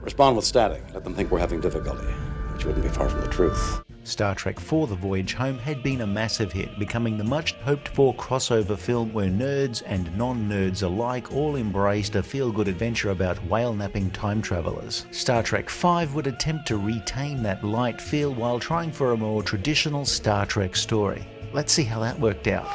Respond with static. Let them think we're having difficulty, which wouldn't be far from the truth. Star Trek IV: The Voyage Home had been a massive hit, becoming the much hoped-for crossover film where nerds and non-nerds alike all embraced a feel-good adventure about whale-napping time travelers. Star Trek V would attempt to retain that light feel while trying for a more traditional Star Trek story. Let's see how that worked out.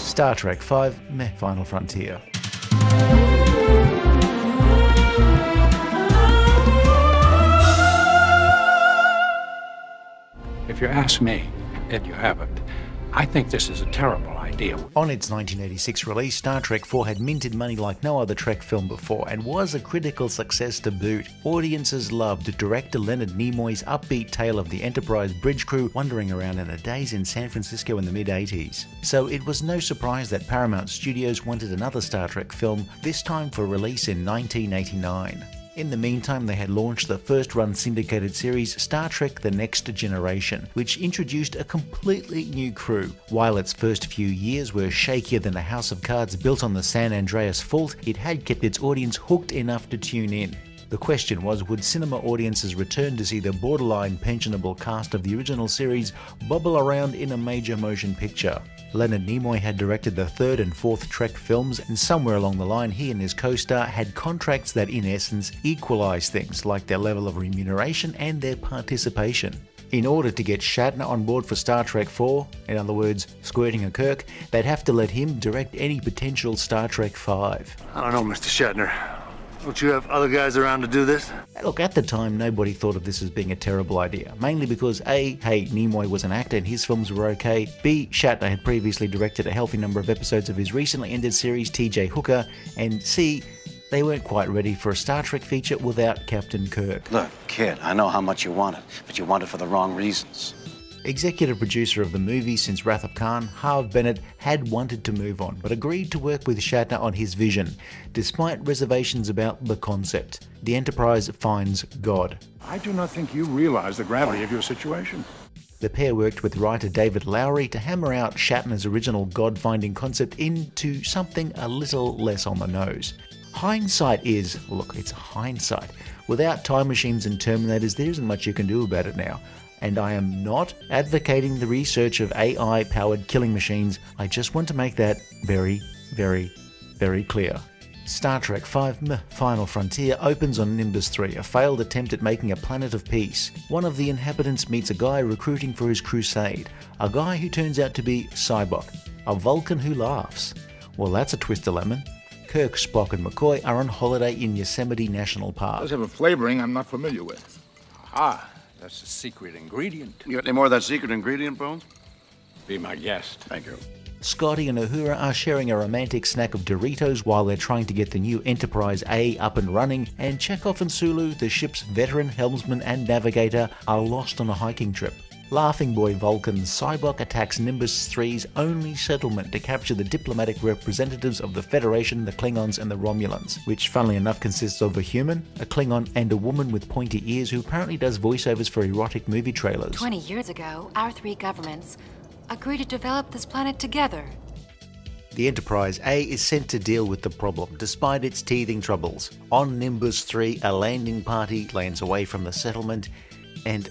Star Trek V: Final Frontier. If you ask me, and you haven't, I think this is a terrible idea. On its 1986 release, Star Trek IV had minted money like no other Trek film before and was a critical success to boot. Audiences loved director Leonard Nimoy's upbeat tale of the Enterprise bridge crew wandering around in a daze in San Francisco in the mid-80s. So it was no surprise that Paramount Studios wanted another Star Trek film, this time for release in 1989. In the meantime, they had launched the first-run syndicated series Star Trek: The Next Generation, which introduced a completely new crew. While its first few years were shakier than a house of cards built on the San Andreas Fault, it had kept its audience hooked enough to tune in. The question was, would cinema audiences return to see the borderline pensionable cast of the original series bubble around in a major motion picture? Leonard Nimoy had directed the third and fourth Trek films, and somewhere along the line he and his co-star had contracts that in essence equalized things like their level of remuneration and their participation. In order to get Shatner on board for Star Trek IV, in other words, squirting a Kirk, they'd have to let him direct any potential Star Trek V. I don't know, Mr. Shatner. Don't you have other guys around to do this? Look, at the time, nobody thought of this as being a terrible idea, mainly because A, hey, Nimoy was an actor and his films were okay, B, Shatner had previously directed a healthy number of episodes of his recently ended series T.J. Hooker, and C, they weren't quite ready for a Star Trek feature without Captain Kirk. Look, kid, I know how much you want it, but you want it for the wrong reasons. Executive producer of the movie since Wrath of Khan, Harve Bennett had wanted to move on, but agreed to work with Shatner on his vision, despite reservations about the concept. The Enterprise finds God. I do not think you realize the gravity of your situation. The pair worked with writer David Lowery to hammer out Shatner's original God-finding concept into something a little less on the nose. Hindsight is, look, it's hindsight. Without time machines and Terminators, there isn't much you can do about it now. And I am not advocating the research of AI-powered killing machines. I just want to make that very, very, very clear. Star Trek V: Final Frontier opens on Nimbus 3, a failed attempt at making a planet of peace. One of the inhabitants meets a guy recruiting for his crusade, a guy who turns out to be Sybok, a Vulcan who laughs. Well, that's a twist of lemon. Kirk, Spock and McCoy are on holiday in Yosemite National Park. It does have a flavoring I'm not familiar with. Aha, that's the secret ingredient. You got any more of that secret ingredient, Bones? Be my guest. Thank you. Scotty and Uhura are sharing a romantic snack of Doritos while they're trying to get the new Enterprise A up and running, and Chekhov and Sulu, the ship's veteran helmsman and navigator, are lost on a hiking trip. Laughing Boy Vulcan Sybok attacks Nimbus 3's only settlement to capture the diplomatic representatives of the Federation, the Klingons and the Romulans, which funnily enough consists of a human, a Klingon and a woman with pointy ears who apparently does voiceovers for erotic movie trailers. 20 years ago, our three governments agreed to develop this planet together. The Enterprise A is sent to deal with the problem, despite its teething troubles. On Nimbus 3, a landing party lands away from the settlement, and,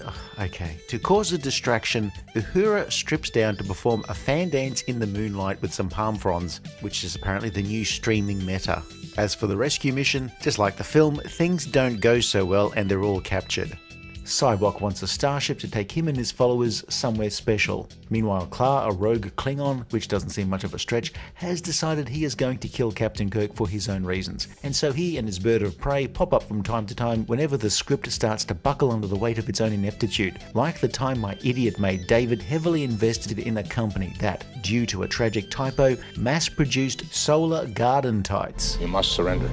to cause a distraction, Uhura strips down to perform a fan dance in the moonlight with some palm fronds, which is apparently the new streaming meta. As for the rescue mission, just like the film, things don't go so well and they're all captured. Sybok wants a starship to take him and his followers somewhere special. Meanwhile, Klar, a rogue Klingon, which doesn't seem much of a stretch, has decided he is going to kill Captain Kirk for his own reasons, and so he and his bird of prey pop up from time to time whenever the script starts to buckle under the weight of its own ineptitude, like the time my idiot mate David heavily invested in a company that, due to a tragic typo, mass-produced solar garden tights. You must surrender.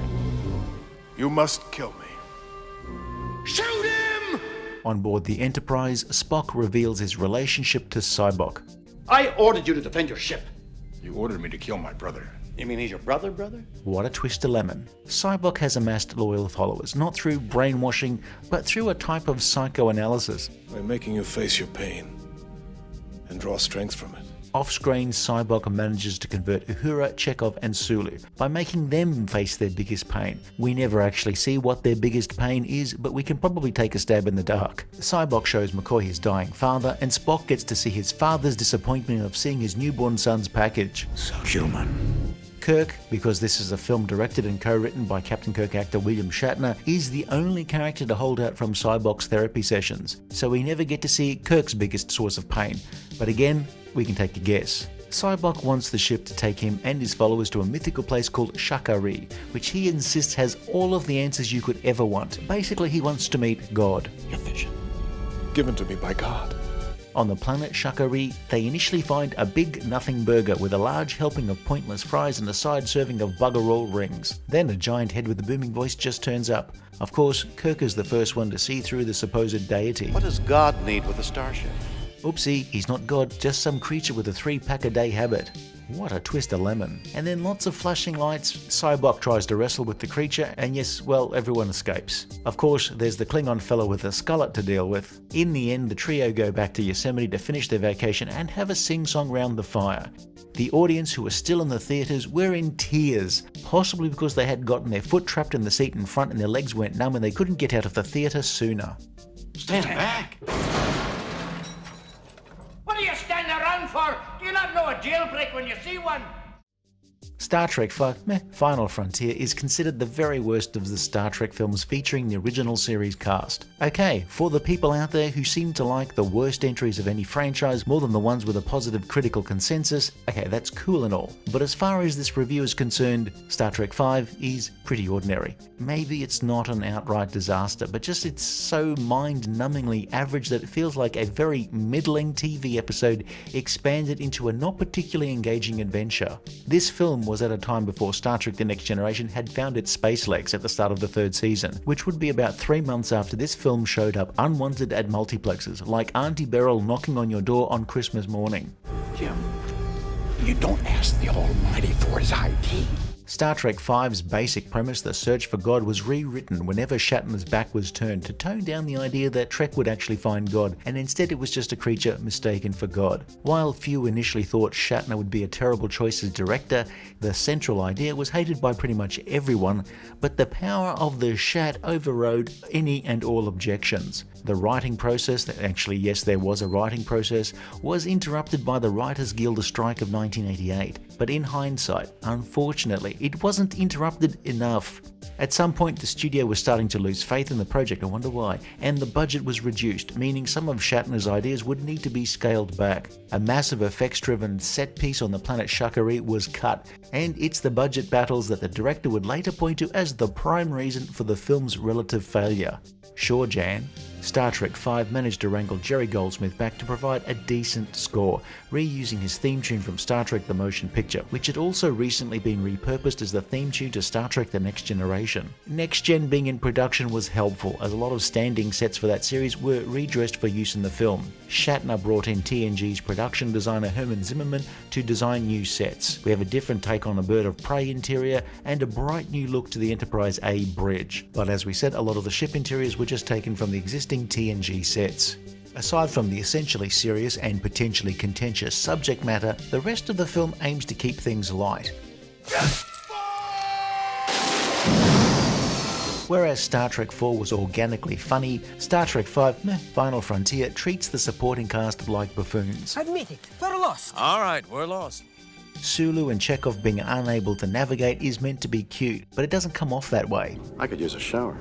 You must kill me. Shoot him! On board the Enterprise, Spock reveals his relationship to Sybok. I ordered you to defend your ship. You ordered me to kill my brother. You mean he's your brother? What a twist to lemon. Sybok has amassed loyal followers, not through brainwashing, but through a type of psychoanalysis. By making you face your pain and draw strength from it. Off-screen, Sybok manages to convert Uhura, Chekhov and Sulu by making them face their biggest pain. We never actually see what their biggest pain is, but we can probably take a stab in the dark. Sybok shows McCoy his dying father, and Spock gets to see his father's disappointment of seeing his newborn son's package. So human. Kirk, because this is a film directed and co-written by Captain Kirk actor William Shatner, is the only character to hold out from Sybok's therapy sessions, so we never get to see Kirk's biggest source of pain. But again, we can take a guess. Sybok wants the ship to take him and his followers to a mythical place called Shakari, which he insists has all of the answers you could ever want. Basically, he wants to meet God. Your vision, given to me by God. On the planet Shakari, they initially find a big nothing burger with a large helping of pointless fries and a side serving of bugger-all rings. Then a giant head with a booming voice just turns up. Of course, Kirk is the first one to see through the supposed deity. What does God need with a starship? Oopsie, he's not God, just some creature with a 3-pack-a-day habit. What a twist of lemon. And then lots of flashing lights, Sybok tries to wrestle with the creature, and yes, well, everyone escapes. Of course, there's the Klingon fellow with a skullet to deal with. In the end, the trio go back to Yosemite to finish their vacation and have a sing-song round the fire. The audience, who were still in the theatres, were in tears, possibly because they had gotten their foot trapped in the seat in front and their legs went numb and they couldn't get out of the theatre sooner. Stand back! What are you standing around for? Do you not know a jailbreak when you see one? Star Trek Final Frontier is considered the very worst of the Star Trek films featuring the original series cast. Okay, for the people out there who seem to like the worst entries of any franchise more than the ones with a positive critical consensus, okay, that's cool and all. But as far as this review is concerned, Star Trek V is pretty ordinary. Maybe it's not an outright disaster, but just it's so mind-numbingly average that it feels like a very middling TV episode expanded into a not particularly engaging adventure. This film was at a time before Star Trek The Next Generation had found its space legs at the start of the 3rd season, which would be about 3 months after this film showed up unwanted at multiplexes, like Auntie Beryl knocking on your door on Christmas morning. Jim, you don't ask the Almighty for his ID. Star Trek V's basic premise, the search for God, was rewritten whenever Shatner's back was turned to tone down the idea that Trek would actually find God, and instead it was just a creature mistaken for God. While few initially thought Shatner would be a terrible choice as director, the central idea was hated by pretty much everyone, but the power of the Shat overrode any and all objections. The writing process, actually yes there was a writing process, was interrupted by the Writers Guild strike of 1988. But in hindsight, unfortunately, it wasn't interrupted enough. At some point, the studio was starting to lose faith in the project, I wonder why, and the budget was reduced, meaning some of Shatner's ideas would need to be scaled back. A massive effects-driven set piece on the planet Shakari was cut, and it's the budget battles that the director would later point to as the prime reason for the film's relative failure. Sure, Jan, Star Trek V managed to wrangle Jerry Goldsmith back to provide a decent score, reusing his theme tune from Star Trek The Motion Picture, which had also recently been repurposed as the theme tune to Star Trek The Next Generation. Next Gen being in production was helpful, as a lot of standing sets for that series were redressed for use in the film. Shatner brought in TNG's production designer Herman Zimmerman to design new sets. We have a different take on a Bird of Prey interior and a bright new look to the Enterprise A bridge. But as we said, a lot of the ship interiors were just taken from the existing TNG sets. Aside from the essentially serious and potentially contentious subject matter, the rest of the film aims to keep things light. Whereas Star Trek IV was organically funny, Star Trek V Final Frontier treats the supporting cast like buffoons. Admit it, we're lost. All right, we're lost. Sulu and Chekhov being unable to navigate is meant to be cute, but it doesn't come off that way. I could use a shower.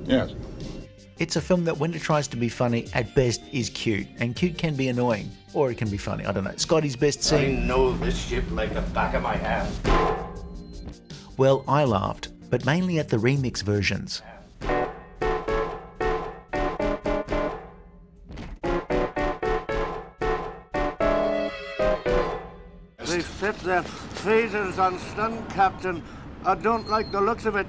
Yes. It's a film that when it tries to be funny, at best is cute, and cute can be annoying, or it can be funny, I don't know. Scotty's best scene... I know this ship like the back of my hand. Well, I laughed, but mainly at the remix versions. They set their phasers on stun, Captain. I don't like the looks of it.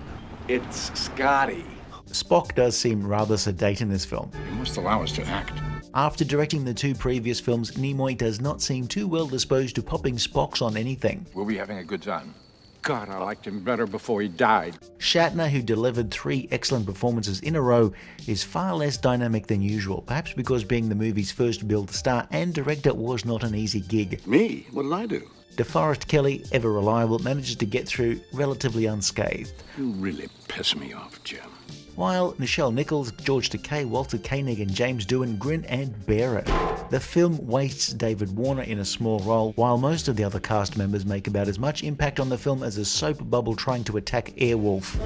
It's Scotty. Spock does seem rather sedate in this film. You must allow us to act. After directing the 2 previous films, Nimoy does not seem too well disposed to popping Spocks on anything. We'll be having a good time. God, I liked him better before he died. Shatner, who delivered 3 excellent performances in a row, is far less dynamic than usual, perhaps because being the movie's first billed star and director was not an easy gig. Me? What did I do? DeForrest Kelley, ever reliable, manages to get through relatively unscathed. You really piss me off, Jim. While Nichelle Nichols, George Takei, Walter Koenig and James Doohan grin and bear it. The film wastes David Warner in a small role, while most of the other cast members make about as much impact on the film as a soap bubble trying to attack Airwolf.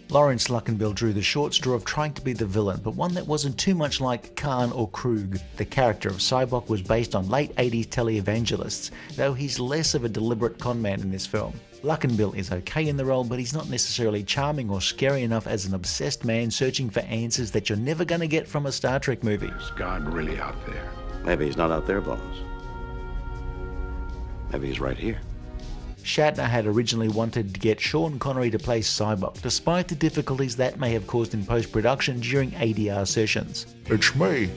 Lawrence Luckenbill drew the short straw of trying to be the villain, but one that wasn't too much like Khan or Krug. The character of Sybok was based on late 80s televangelists, though he's less of a deliberate conman in this film. Luckenbill is okay in the role, but he's not necessarily charming or scary enough as an obsessed man searching for answers that you're never going to get from a Star Trek movie. Is God really out there? Maybe he's not out there, Bones. Maybe he's right here. Shatner had originally wanted to get Sean Connery to play Sybok, despite the difficulties that may have caused in post-production during ADR sessions. It's me.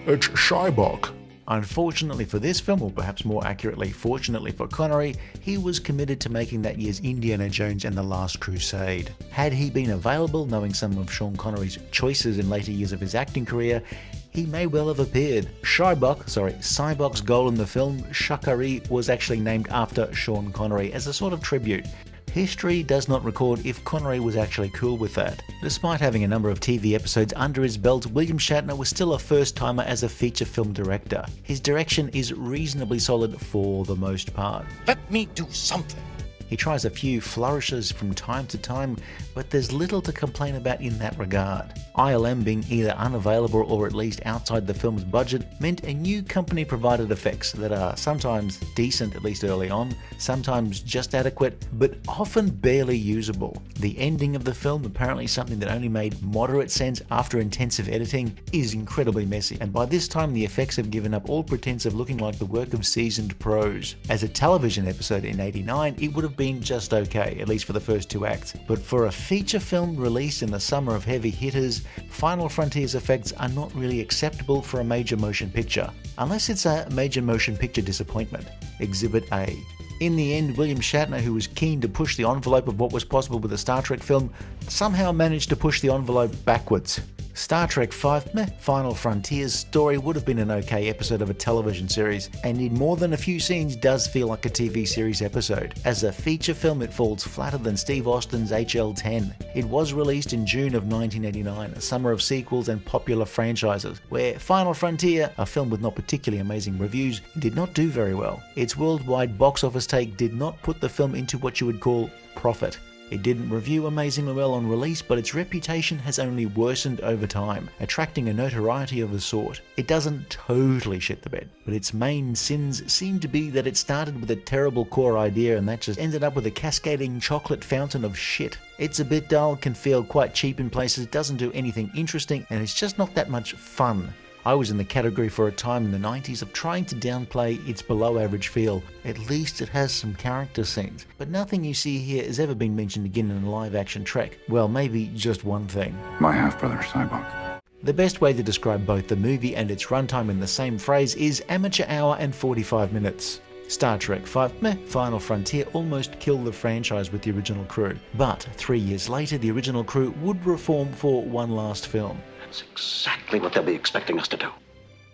It's Sybok. Unfortunately for this film, or perhaps more accurately, fortunately for Connery, he was committed to making that year's Indiana Jones and the Last Crusade. Had he been available, knowing some of Sean Connery's choices in later years of his acting career, he may well have appeared. Sybok's goal in the film, Shakari, was actually named after Sean Connery as a sort of tribute. History does not record if Connery was actually cool with that. Despite having a number of TV episodes under his belt, William Shatner was still a first-timer as a feature film director. His direction is reasonably solid for the most part. Let me do something. He tries a few flourishes from time to time, but there's little to complain about in that regard. ILM being either unavailable or at least outside the film's budget meant a new company provided effects that are sometimes decent, at least early on, sometimes just adequate, but often barely usable. The ending of the film, apparently something that only made moderate sense after intensive editing, is incredibly messy, and by this time the effects have given up all pretense of looking like the work of seasoned pros. As a television episode in '89, it would have been just okay, at least for the first 2 acts, but for a feature film released in the summer of heavy hitters, Final Frontier's effects are not really acceptable for a major motion picture, unless it's a major motion picture disappointment. Exhibit A. In the end, William Shatner, who was keen to push the envelope of what was possible with a Star Trek film, somehow managed to push the envelope backwards. Star Trek V Final Frontier's story would have been an okay episode of a television series, and in more than a few scenes does feel like a TV series episode. As a feature film, it falls flatter than Steve Austin's HL-10. It was released in June of 1989, a summer of sequels and popular franchises, where Final Frontier, a film with not particularly amazing reviews, did not do very well. Its worldwide box office take did not put the film into what you would call profit. It didn't review amazingly well on release, but its reputation has only worsened over time, attracting a notoriety of a sort. It doesn't totally shit the bed, but its main sins seem to be that it started with a terrible core idea and that just ended up with a cascading chocolate fountain of shit. It's a bit dull, can feel quite cheap in places, doesn't do anything interesting, and it's just not that much fun. I was in the category for a time in the 90s of trying to downplay its below average feel. At least it has some character scenes, but nothing you see here has ever been mentioned again in a live action Trek. Well, maybe just one thing. My half-brother, Sybok. The best way to describe both the movie and its runtime in the same phrase is amateur hour and 45 minutes. Star Trek V Final Frontier almost killed the franchise with the original crew, but 3 years later the original crew would reform for one last film. That's exactly what they'll be expecting us to do.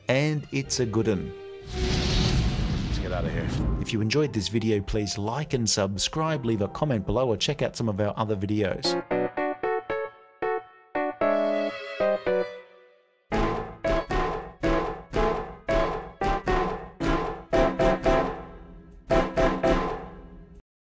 And it's a good one. Let's get out of here. If you enjoyed this video, please like and subscribe, leave a comment below, or check out some of our other videos.